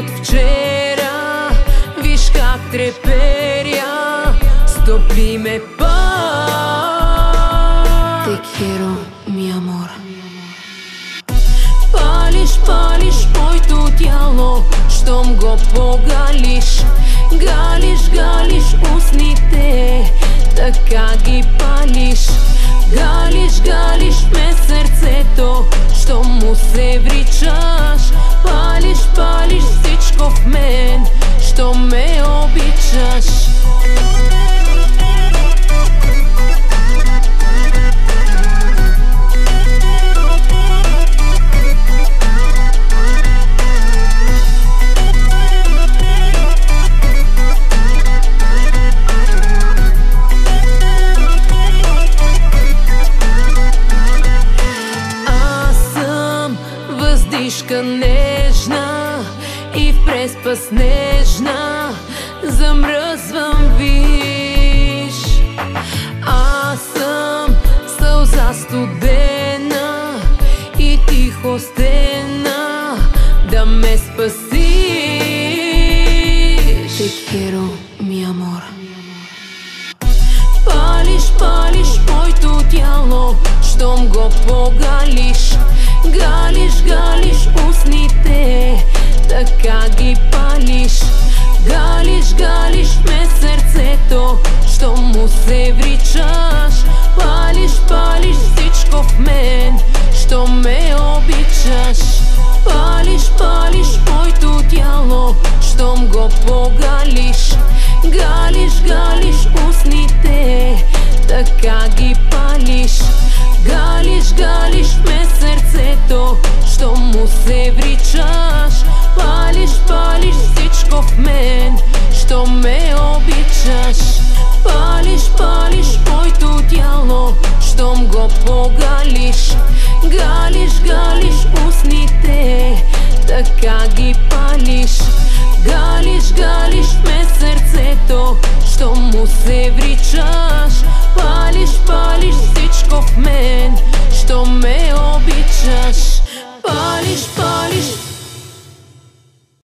от вчера. Виж как треперя, стопли ме пак. Te quiero, mi amor. Палиш, палиш моето тяло, щом го погалиш. Галиш, галиш устните, така ги палиш. Галиш, галиш ме сърцето, щом му се вричаш. Палиш, палиш всичко в мен, щом ме обичаш. Въздишка нежна и в преспа снежна замръзвам, виж. Аз съм сълза студена и тихо стена да ме спасиш. Te quiero, mi amor. Палиш, палиш моето тяло, щом го погалиш. Галиш, галиш устните, така ги палиш. Галиш, галиш ме сърцето, щом му се вричаш. Палиш, палиш всичко в мен, щом ме обичаш. Палиш, палиш моето тяло, щом го погалиш. Галиш, галиш устните, така ги палиш. Галиш, галиш ме сърцето, щом му се вричаш. Палиш, палиш всичко в мен, щом ме обичаш. Палиш, палиш моето тяло, щом го погалиш. Галиш, галиш устните, така ги палиш. Галиш, галиш